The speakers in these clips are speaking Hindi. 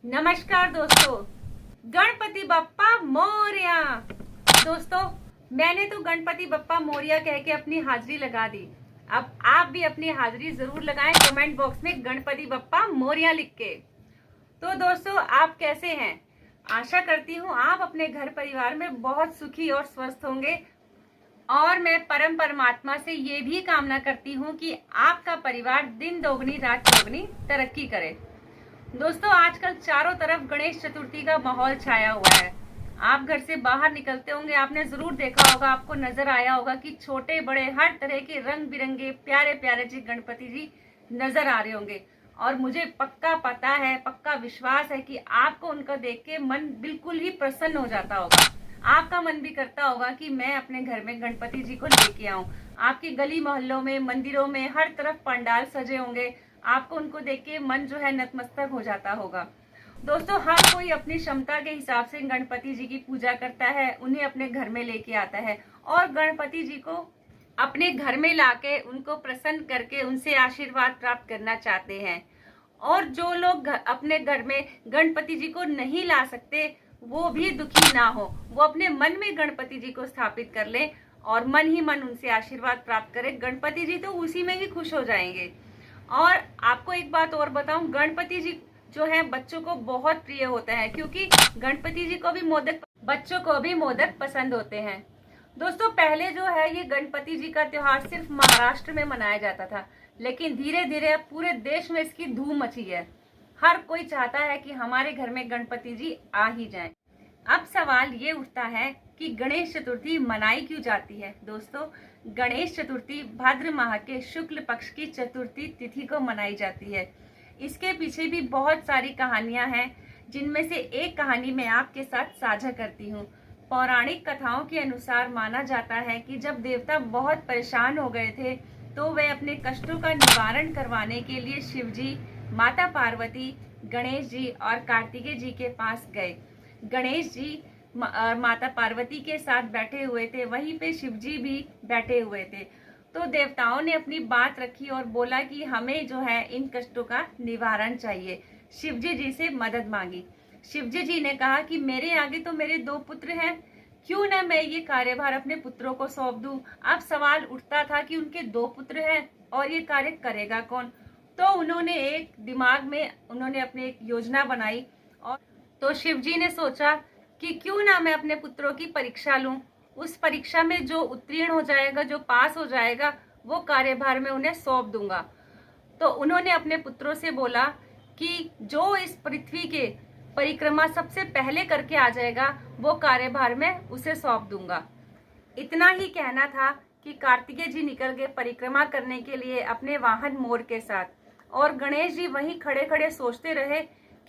नमस्कार दोस्तों, गणपति बप्पा मोरया। दोस्तों, मैंने तो गणपति बप्पा मोरया कह के अपनी हाजिरी लगा दी। अब आप भी अपनी हाजिरी जरूर लगाएं कमेंट बॉक्स में गणपति बप्पा मोरया लिख के। तो दोस्तों, आप कैसे हैं? आशा करती हूँ आप अपने घर परिवार में बहुत सुखी और स्वस्थ होंगे। और मैं परम परमात्मा से ये भी कामना करती हूँ कि आपका परिवार दिन दोगुनी रात चौगुनी तरक्की करे। दोस्तों, आजकल चारों तरफ गणेश चतुर्थी का माहौल छाया हुआ है। आप घर से बाहर निकलते होंगे, आपने जरूर देखा होगा, आपको नजर आया होगा कि छोटे बड़े हर तरह के रंग बिरंगे प्यारे प्यारे जी गणपति जी नजर आ रहे होंगे। और मुझे पक्का पता है, पक्का विश्वास है कि आपको उनका देख के मन बिल्कुल ही प्रसन्न हो जाता होगा। आपका मन भी करता होगा कि मैं अपने घर में गणपति जी को लेके आऊं। आपकी गली मोहल्लों में, मंदिरों में हर तरफ पंडाल सजे होंगे। आपको उनको देख के मन जो है नतमस्तक हो जाता होगा। दोस्तों, हर कोई अपनी क्षमता के हिसाब से गणपति जी की पूजा करता है, उन्हें अपने घर में लेके आता है और गणपति जी को अपने घर में लाके उनको प्रसन्न करके उनसे आशीर्वाद प्राप्त करना चाहते हैं। और जो लोग अपने घर में गणपति जी को नहीं ला सकते, वो भी दुखी ना हो, वो अपने मन में गणपति जी को स्थापित कर ले और मन ही मन उनसे आशीर्वाद प्राप्त करे। गणपति जी तो उसी में भी खुश हो जाएंगे। और आपको एक बात और बताऊं, गणपति जी जो है बच्चों को बहुत प्रिय होते हैं, क्योंकि गणपति जी को भी मोदक, बच्चों को भी मोदक पसंद होते हैं। दोस्तों, पहले जो है ये गणपति जी का त्योहार सिर्फ महाराष्ट्र में मनाया जाता था, लेकिन धीरे धीरे अब पूरे देश में इसकी धूम मची है। हर कोई चाहता है कि हमारे घर में गणपति जी आ ही जाएं। अब सवाल ये उठता है कि गणेश चतुर्थी मनाई क्यों जाती है? दोस्तों, गणेश चतुर्थी भाद्र माह के शुक्ल पक्ष की चतुर्थी तिथि को मनाई जाती है। इसके पीछे भी बहुत सारी कहानियां हैं, जिनमें से एक कहानी मैं आपके साथ साझा करती हूँ। पौराणिक कथाओं के अनुसार माना जाता है कि जब देवता बहुत परेशान हो गए थे, तो वे अपने कष्टों का निवारण करवाने के लिए शिव जी, माता पार्वती, गणेश जी और कार्तिकेय जी के पास गए। गणेश जी माता पार्वती के साथ बैठे हुए थे, वहीं पे शिव जी भी बैठे हुए थे। तो देवताओं ने अपनी बात रखी और बोला कि हमें जो है इन कष्टों का निवारण चाहिए। शिवजी जी से मदद मांगी। शिवजी जी ने कहा कि मेरे आगे तो मेरे 2 पुत्र हैं, क्यों ना मैं ये कार्यभार अपने पुत्रों को सौंप दूं। अब सवाल उठता था कि उनके 2 पुत्र हैं और ये कार्य करेगा कौन? तो उन्होंने एक दिमाग में उन्होंने अपनी एक योजना बनाई। और तो शिवजी ने सोचा कि क्यों ना मैं अपने पुत्रों की परीक्षा लूं। उस परीक्षा में जो उत्तीर्ण हो जाएगा, जो पास हो जाएगा, वो कार्यभार में उन्हें सौंप दूंगा। तो उन्होंने अपने पुत्रों से बोला कि जो इस पृथ्वी के परिक्रमा सबसे पहले करके आ जाएगा, वो कार्यभार में उसे सौंप दूंगा। इतना ही कहना था कि कार्तिकेय जी निकल गए परिक्रमा करने के लिए अपने वाहन मोर के साथ। और गणेश जी वहीं खड़े खड़े सोचते रहे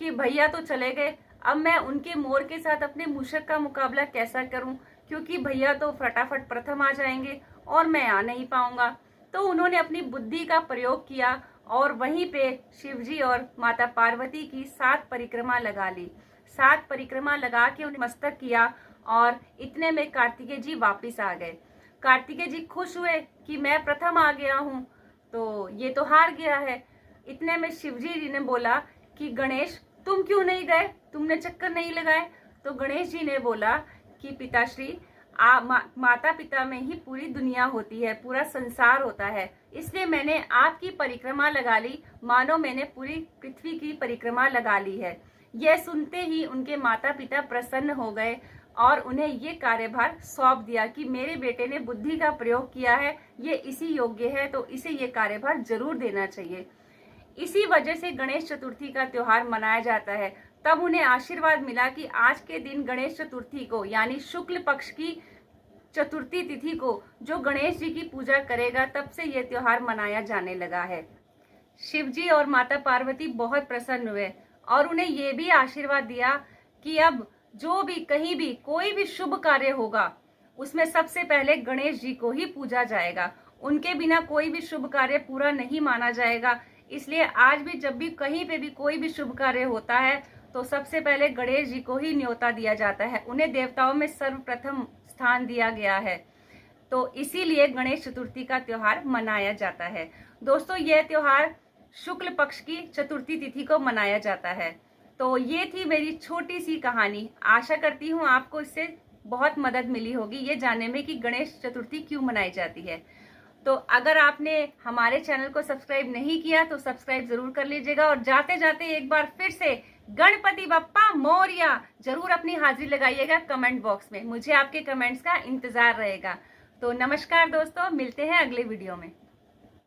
कि भैया तो चले गए, अब मैं उनके मोर के साथ अपने मूषक का मुकाबला कैसा करूं, क्योंकि भैया तो फटाफट प्रथम आ जाएंगे और मैं आ नहीं पाऊंगा। तो उन्होंने अपनी बुद्धि का प्रयोग किया और वहीं पे शिवजी और माता पार्वती की 7 परिक्रमा लगा ली। 7 परिक्रमा लगा के उन्हें मस्तक किया और इतने में कार्तिकेय जी वापिस आ गए। कार्तिकेय जी खुश हुए कि मैं प्रथम आ गया हूँ, तो ये तो हार गया है। इतने में शिवजी जी ने बोला कि गणेश, तुम क्यों नहीं गए, तुमने चक्कर नहीं लगाए? तो गणेश जी ने बोला कि पिताश्री, माता पिता में ही पूरी दुनिया होती है, पूरा संसार होता है, इसलिए मैंने आपकी परिक्रमा लगा ली, मानो मैंने पूरी पृथ्वी की परिक्रमा लगा ली है। यह सुनते ही उनके माता पिता प्रसन्न हो गए और उन्हें ये कार्यभार सौंप दिया कि मेरे बेटे ने बुद्धि का प्रयोग किया है, ये इसी योग्य है, तो इसे ये कार्यभार जरूर देना चाहिए। इसी वजह से गणेश चतुर्थी का त्योहार मनाया जाता है। तब उन्हें आशीर्वाद मिला कि आज के दिन गणेश चतुर्थी को, यानी शुक्ल पक्ष की चतुर्थी तिथि को जो गणेश जी की पूजा करेगा, तब से यह त्योहार मनाया जाने लगा है। शिव जी और माता पार्वती बहुत प्रसन्न हुए और उन्हें यह भी आशीर्वाद दिया कि अब जो भी कहीं भी कोई भी शुभ कार्य होगा, उसमें सबसे पहले गणेश जी को ही पूजा जाएगा। उनके बिना कोई भी शुभ कार्य पूरा नहीं माना जाएगा। इसलिए आज भी जब भी कहीं पे भी कोई भी शुभ कार्य होता है, तो सबसे पहले गणेश जी को ही न्योता दिया जाता है। उन्हें देवताओं में सर्वप्रथम स्थान दिया गया है। तो इसीलिए गणेश चतुर्थी का त्योहार मनाया जाता है। दोस्तों, यह त्योहार शुक्ल पक्ष की चतुर्थी तिथि को मनाया जाता है। तो ये थी मेरी छोटी सी कहानी। आशा करती हूँ आपको इससे बहुत मदद मिली होगी ये जानने में कि गणेश चतुर्थी क्यों मनाई जाती है। तो अगर आपने हमारे चैनल को सब्सक्राइब नहीं किया तो सब्सक्राइब जरूर कर लीजिएगा, और जाते जाते एक बार फिर से गणपति बप्पा मोरया जरूर अपनी हाजिरी लगाइएगा कमेंट बॉक्स में। मुझे आपके कमेंट्स का इंतजार रहेगा। तो नमस्कार दोस्तों, मिलते हैं अगले वीडियो में।